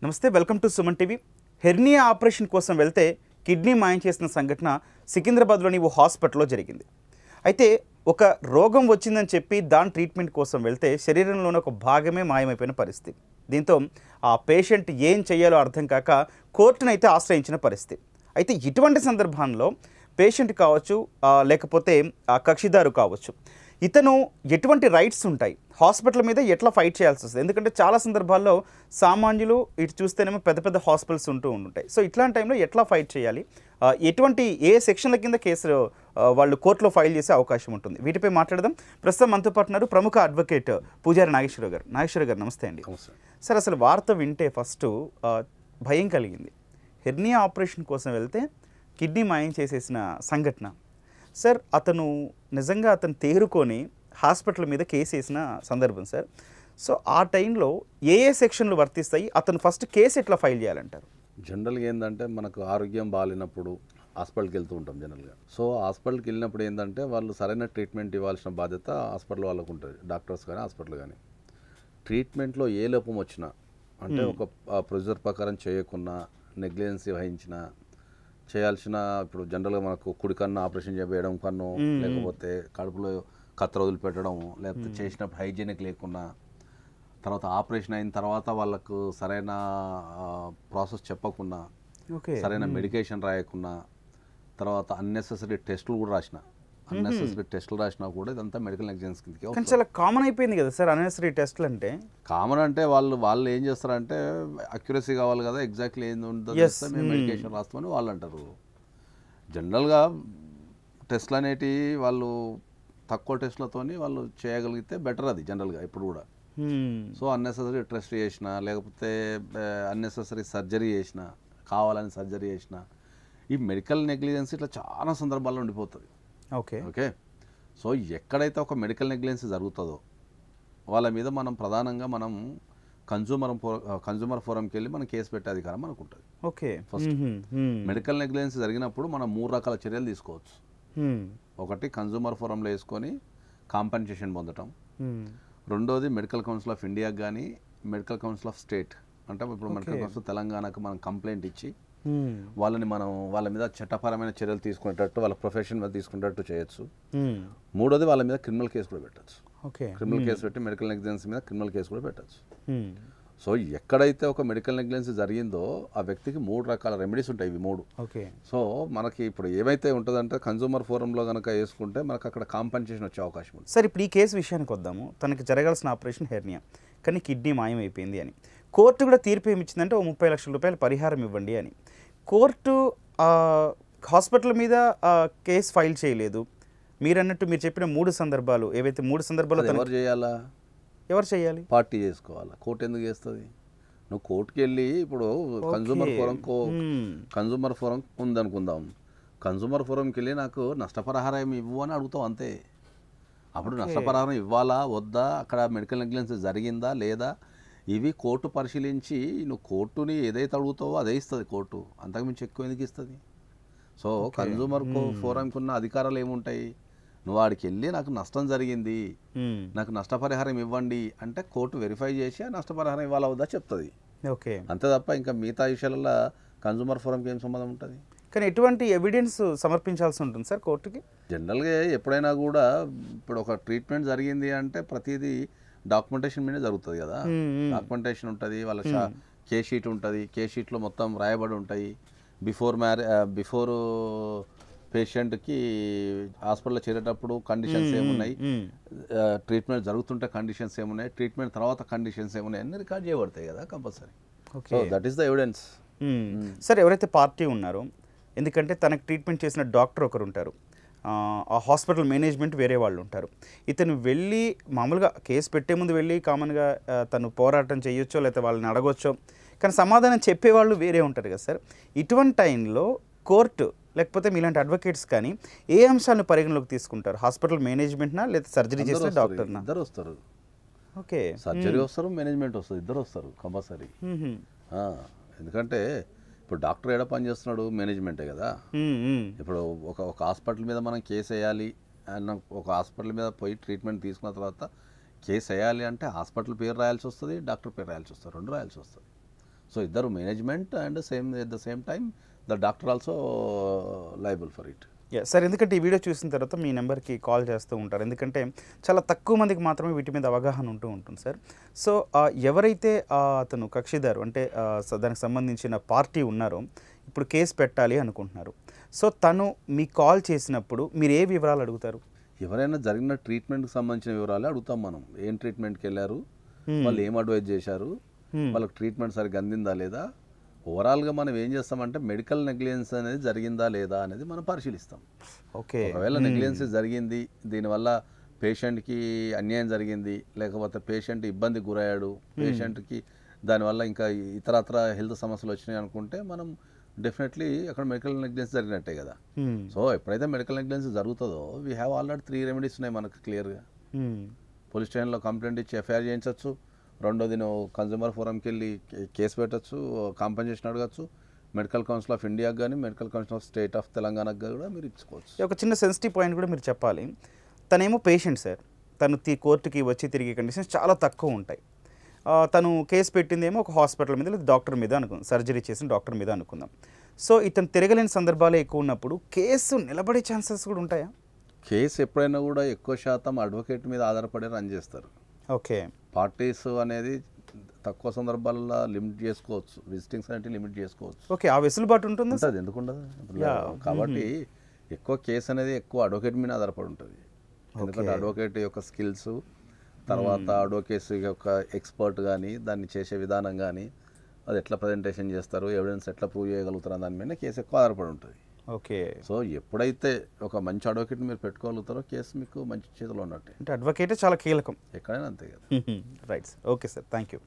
నమస్తే, welcome to Suman TV. Hernia operation కోసం వెళ్తే కిడ్నీ మాయం చేసిన సంఘటన సికింద్రాబాద్లోని ఓ హాస్పిటల్లో జరిగింది. అయితే ఒక రోగం వచ్చిందని చెప్పి దాని ట్రీట్మెంట్ కోసం వెళ్తే శరీరంలోని ఒక భాగమే మాయమైపోయిన పరిస్థితి. దీంతో ఆ పేషెంట్ ఏం చేయాలో అర్థం కాక కోర్టును అయితే ఆశ్రయించిన పరిస్థితి. అయితే ఇటువంటి సందర్భంలో పేషెంట్ కావచ్చు, లేకపోతే కక్షిదారు కావచ్చు, ఇతను ఎటువంటి రైట్స్ ఉంటాయి, హాస్పిటల్ మీద ఎట్లా ఫైట్ చేయాల్సి వస్తుంది? ఎందుకంటే చాలా సందర్భాల్లో సామాన్యులు ఇటు చూస్తేనేమో పెద్ద పెద్ద హాస్పిటల్స్ ఉంటూ ఉంటాయి. సో ఇట్లాంటి టైంలో ఎట్లా ఫైట్ చేయాలి, ఎటువంటి ఏ సెక్షన్ల కింద కేసు వాళ్ళు కోర్టులో ఫైల్ చేసే అవకాశం ఉంటుంది? వీటిపై మాట్లాడదాం. ప్రస్తుతం మనతో పాటు ఉన్నారు ప్రముఖ అడ్వకేట్ పూజారి నాగేశ్వరరావు గారు. నాగేశ్వరరావు గారు నమస్తే అండి. సార్, అసలు వార్త వింటే ఫస్ట్ భయం కలిగింది. హెర్నియా ఆపరేషన్ కోసం వెళ్తే కిడ్నీ మాయం చేసేసిన సంఘటన. సార్, అతను నిజంగా తేరుకొని హాస్పిటల్ మీద కేసు వేసిన సందర్భం సార్. సో ఆ టైంలో ఏ సెక్షన్లు వర్తిస్తాయి, అతను ఫస్ట్ కేసు ఎట్లా ఫైల్ చేయాలంటారు? జనరల్గా ఏంటంటే మనకు ఆరోగ్యం బాగాలేనప్పుడు హాస్పిటల్కి వెళ్తూ ఉంటాం జనరల్గా. సో హాస్పిటల్కి వెళ్ళినప్పుడు ఏంటంటే వాళ్ళు సరైన ట్రీట్మెంట్ ఇవ్వాల్సిన బాధ్యత హాస్పిటల్ వాళ్ళకు ఉంటుంది, డాక్టర్స్ కానీ హాస్పిటల్ కానీ. ట్రీట్మెంట్లో ఏ లోపం వచ్చినా, అంటే ఒక ప్రొసీజర్ ప్రకారం చేయకున్నా, నెగ్లిజెన్సీ వహించినా, చేయాల్సిన ఇప్పుడు జనరల్గా మనకు కుడి కన్ను ఆపరేషన్ చేయడం కన్ను, లేకపోతే కడుపులో కత్తెర వదిలిపెట్టడం, లేకపోతే చేసినప్పుడు హైజీనిక్ లేకున్నా, తర్వాత ఆపరేషన్ అయిన తర్వాత వాళ్ళకు సరైన ప్రాసెస్ చెప్పకుండా, సరైన మెడికేషన్ రాయకున్నా, తర్వాత అన్నెసెసరీ టెస్టులు కూడా రాసిన, అన్నెసెసరీ టెస్టులు రాసినా కూడా ఇదంతా మెడికల్ నెగ్లిజెన్స్ కిందకి. కానీ చాలా కామన్ అయిపోయింది కదా సార్ అన్నెసరీ టెస్టులు అంటే. కామన్ అంటే వాళ్ళు ఏం చేస్తారంటే అక్యురసీ కావాలి కదా, ఎగ్జాక్ట్లీ ఏంది ఉంటుందో మేము మెడికేషన్ రాస్తామని వాళ్ళు అంటారు. జనరల్గా టెస్ట్లు అనేటివి వాళ్ళు తక్కువ టెస్ట్లతోని వాళ్ళు చేయగలిగితే బెటర్, అది జనరల్గా ఇప్పుడు కూడా. సో అన్నెసెసరీ టెస్ట్ చేసినా, లేకపోతే అన్నెసెసరీ సర్జరీ చేసినా, కావాలని సర్జరీ చేసినా, ఈ మెడికల్ నెగ్లిజెన్స్ ఇట్లా చాలా సందర్భాల్లో ఉండిపోతుంది. ఓకే. సో ఎక్కడైతే ఒక మెడికల్ నెగ్లిజెన్స్ జరుగుతుందో వాళ్ళ మీద మనం ప్రధానంగా కన్జ్యూమర్ ఫోరంకి వెళ్ళి మనం కేసు పెట్టే అధికారం మనకు ఉంటుంది. ఓకే. ఫస్ట్ మెడికల్ నెగ్లిజెన్స్ జరిగినప్పుడు మనం 3 రకాల చర్యలు తీసుకోవచ్చు. ఒకటి కన్జ్యూమర్ ఫోరంలో వేసుకొని కాంపెన్సేషన్ పొందటం. రెండోది మెడికల్ కౌన్సిల్ ఆఫ్ ఇండియాకి కానీ మెడికల్ కౌన్సిల్ ఆఫ్ స్టేట్, అంటే ఇప్పుడు మెడికల్ కౌన్సిల్ తెలంగాణకు మనం కంప్లైంట్ ఇచ్చి వాళ్ళ మీద చట్టపరమైన చర్యలు తీసుకునేటట్టు, వాళ్ళ ప్రొఫెషన్ మీద తీసుకునేటట్టు చేయొచ్చు. మూడోది వాళ్ళ మీద క్రిమినల్ కేసు కూడా పెట్టచ్చు. క్రిమినల్ కేసు పెట్టి మెడికల్ నెగ్లిజెన్స్ మీద క్రిమినల్ కేసు కూడా పెట్టచ్చు. సో ఎక్కడైతే ఒక మెడికల్ నెగ్లిజెన్స్ జరిగిందో ఆ వ్యక్తికి 3 రకాల రెమెడీస్ ఉంటాయి, ఇవి 3. సో మనకి ఇప్పుడు ఏమైతే ఉంటుందంటే కన్జ్యూమర్ ఫోరంలో కనుక వేసుకుంటే మనకు అక్కడ కాంపెన్సేషన్ వచ్చే అవకాశం ఉంది. సార్, ఇప్పుడు ఈ కేసు విషయానికి వద్దాము. తనకి జరగాల్సిన ఆపరేషన్ హెర్నియా, కానీ కిడ్నీ మాయం అయిపోయింది అని కోర్టు కూడా తీర్పు ఏమిచ్చిందంటే ఓ 30 లక్షల రూపాయలు పరిహారం ఇవ్వండి అని. కోర్టు హాస్పిటల్ మీద కేసు ఫైల్ చేయలేదు. మీరు చెప్పిన 3 సందర్భాలు ఏవైతే 3 సందర్భాలు ఎవరు చేయాలి? పార్టీ చేసుకోవాలి. కోర్టు ఎందుకు చేస్తుంది? నువ్వు కోర్టుకి వెళ్ళి ఇప్పుడు కన్జ్యూమర్ ఫోరం ఉందనుకుందాం, కన్జ్యూమర్ ఫోరంకి వెళ్ళి నాకు నష్టపరిహారం ఇవ్వు అని అడుగుతావు అంతే. అప్పుడు నష్టపరిహారం ఇవ్వాలా వద్దా, అక్కడ మెడికల్ నెగ్లిజెన్స్ జరిగిందా లేదా, ఇవి కోర్టు పరిశీలించి నువ్వు కోర్టుని ఏదైతే అడుగుతావో అదే ఇస్తుంది కోర్టు. అంతకుమించి ఎక్కువ ఎందుకు ఇస్తుంది? సో కన్జ్యూమర్ ఫోరంకి ఉన్న అధికారాలు ఏముంటాయి? నువ్వు వాడికి వెళ్ళి నాకు నష్టం జరిగింది, నాకు నష్టపరిహారం ఇవ్వండి అంటే కోర్టు వెరిఫై చేసి ఆ నష్టపరిహారం ఇవ్వాలా వద్దా చెప్తుంది. అంతే తప్ప ఇంకా మిగతా విషయాలలో కన్జ్యూమర్ ఫోరంకి ఏం సంబంధం ఉంటుంది? కానీ ఎటువంటి ఎవిడెన్స్ సమర్పించాల్సి ఉంటుంది సార్ కోర్టుకి? జనరల్గా ఎప్పుడైనా కూడా ఇప్పుడు ఒక ట్రీట్మెంట్ జరిగింది అంటే ప్రతిదీ డాక్యుమెంటేషన్ మీదే జరుగుతుంది కదా. డాక్యుమెంటేషన్ ఉంటుంది, వాళ్ళ కేస్ షీట్ ఉంటుంది, కేస్ షీట్లో మొత్తం రాయబడి ఉంటాయి. బిఫోర్ పేషెంట్కి హాస్పిటల్లో చేరేటప్పుడు కండిషన్స్ ఏమున్నాయి, ట్రీట్మెంట్ జరుగుతుంటే కండిషన్స్ ఏమున్నాయి, ట్రీట్మెంట్ తర్వాత కండిషన్స్ ఏమున్నాయి అన్ని రికార్డ్ చేయబడతాయి కదా compulsory. So that is the evidence. Sir, ఎవరైతే పార్టీ ఉన్నారో, ఎందుకంటే తనకు ట్రీట్మెంట్ చేసిన డాక్టర్ ఒకరు ఉంటారు, ఆ హాస్పిటల్ మేనేజ్మెంట్ వేరే వాళ్ళు ఉంటారు. ఇతను వెళ్ళి మామూలుగా కేసు పెట్టే ముందు వెళ్ళి కామన్గా తను పోరాటం చేయొచ్చో లేకపోతే వాళ్ళని అడగొచ్చో, కానీ సమాధానం చెప్పేవాళ్ళు వేరే ఉంటారు కదా సార్. ఇటువంటి టైంలో కోర్టు లేకపోతే మీలాంటి అడ్వకేట్స్ కానీ ఏ అంశాలను పరిగణలోకి తీసుకుంటారు? హాస్పిటల్ మేనేజ్మెంట్నా లేదా సర్జరీ చేసిన డాక్టర్నా? ఇద్దరు వస్తారు. ఓకే. సర్జరీ వస్తారు, మేనేజ్మెంట్ వస్తుంది, ఇద్దరు వస్తారు కంపల్సరీ. ఎందుకంటే ఇప్పుడు డాక్టర్ ఏడా పని చేస్తున్నాడు? మేనేజ్మెంటే కదా. ఇప్పుడు ఒక హాస్పిటల్ మీద మనం కేసు వేయాలి అన్న, ఒక హాస్పిటల్ మీద పోయి ట్రీట్మెంట్ తీసుకున్న తర్వాత కేసు వేయాలి అంటే హాస్పిటల్ పేరు రాయాల్సి వస్తుంది, డాక్టర్ పేరు రాయాల్సి వస్తుంది, 2 రాయాల్సి వస్తుంది. సో ఇద్దరు management and at the same time the doctor also liable for it. Sir, ఎందుకంటే ఈ వీడియో చూసిన తర్వాత మీ నెంబర్కి కాల్ చేస్తూ ఉంటారు, ఎందుకంటే చాలా తక్కువ మందికి మాత్రమే వీటి మీద అవగాహన ఉంటూ ఉంటుంది సార్. సో ఎవరైతే అతను కక్షిదారు అంటే దానికి సంబంధించిన పార్టీ ఉన్నారో ఇప్పుడు కేసు పెట్టాలి అనుకుంటున్నారు, సో తను మీకు కాల్ చేసినప్పుడు మీరు ఏ వివరాలు అడుగుతారు? ఎవరైనా జరిగిన ట్రీట్మెంట్కి సంబంధించిన వివరాలే అడుగుతాం మనం. ఏం ట్రీట్మెంట్కి వెళ్ళారు, వాళ్ళు ఏం అడ్వైజ్ చేశారు, వాళ్ళకి ట్రీట్మెంట్ సరిగ్గా అందిందా లేదా, ఓవరాల్గా మనం ఏం చేస్తామంటే మెడికల్ నెగ్లిజెన్స్ అనేది జరిగిందా లేదా అనేది మనం పరిశీలిస్తాం. ఓకే, ఒకవేళ నెగ్లిజెన్స్ జరిగింది, దీనివల్ల పేషెంట్కి అన్యాయం జరిగింది, లేకపోతే పేషెంట్ ఇబ్బంది గురయ్యాడు, పేషెంట్కి దానివల్ల ఇంకా ఇతరత్ర హెల్త్ సమస్యలు వచ్చినాయి అనుకుంటే మనం డెఫినెట్లీ అక్కడ మెడికల్ నెగ్లిజెన్స్ జరిగినట్టే కదా. సో ఎప్పుడైతే మెడికల్ నెగ్లిజెన్స్ జరుగుతుందో వీ హ్యావ్ ఆల్రెడీ 3 రెమెడీస్ ఉన్నాయి మనకు క్లియర్గా. పోలీస్ స్టేషన్లో కంప్లైంట్ ఇచ్చి ఎఫ్ఐఆర్ చేయించవచ్చు, రెండోది నువ్వు కన్జ్యూమర్ ఫోరంకి వెళ్ళి కేసు పెట్టచ్చు, కాంపెన్సేషన్ అడగచ్చు, మెడికల్ కౌన్సిల్ ఆఫ్ ఇండియాకి కానీ medical council of state of తెలంగాణకు కూడా మీరు ఇచ్చుకోవచ్చు. ఒక చిన్న సెన్సిటివ్ పాయింట్ కూడా మీరు చెప్పాలి. తనేమో పేషెంట్ సార్, తను కోర్టుకి వచ్చి తిరిగే కండిషన్స్ చాలా తక్కువ ఉంటాయి. తను కేసు పెట్టిందేమో ఒక హాస్పిటల్ మీద లేదా డాక్టర్ మీద అనుకుందాం, సర్జరీ చేసిన డాక్టర్ మీద అనుకుందాం. సో ఇతను తిరగలేని సందర్భాలే ఎక్కువ ఉన్నప్పుడు కేసు నిలబడే ఛాన్సెస్ కూడా ఉంటాయా? కేసు ఎప్పుడైనా కూడా ఎక్కువ శాతం అడ్వకేట్ మీద ఆధారపడి రన్ చేస్తారు. ఓకే, పార్టీస్ అనేది తక్కువ సందర్భాల్లో లిమిట్ చేసుకోవచ్చు, విజిటింగ్స్ అనేవి లిమిట్ చేసుకోవచ్చు. ఓకే, ఆ వెసులుబాటు ఉంటుంది ఉంటుంది, ఎందుకుండదు. కాబట్టి ఎక్కువ కేసు అనేది ఎక్కువ అడ్వకేట్ మీద ఆధారపడి ఉంటుంది. ఎందుకంటే అడ్వకేట్ యొక్క స్కిల్స్, తర్వాత అడ్వకేసీ యొక్క ఎక్స్పర్ట్ కానీ దాన్ని చేసే విధానం కానీ అది ఎట్లా ప్రజెంటేషన్ చేస్తారు, ఎవిడెన్స్ ఎట్లా ప్రూవ్ చేయగలుగుతారు దాని మీద కేసు ఎక్కువ ఆధారపడి ఉంటుంది. ఓకే, సో ఎప్పుడైతే ఒక మంచి అడ్వకేట్ మీరు పెట్టుకోగలుగుతారో కేసు మీకు మంచి చేతిలో ఉన్నట్టే. అంటే అడ్వకేటే చాలా కీలకం ఎక్కడైనా అంతే కదా. Right sir, okay sir, thank you.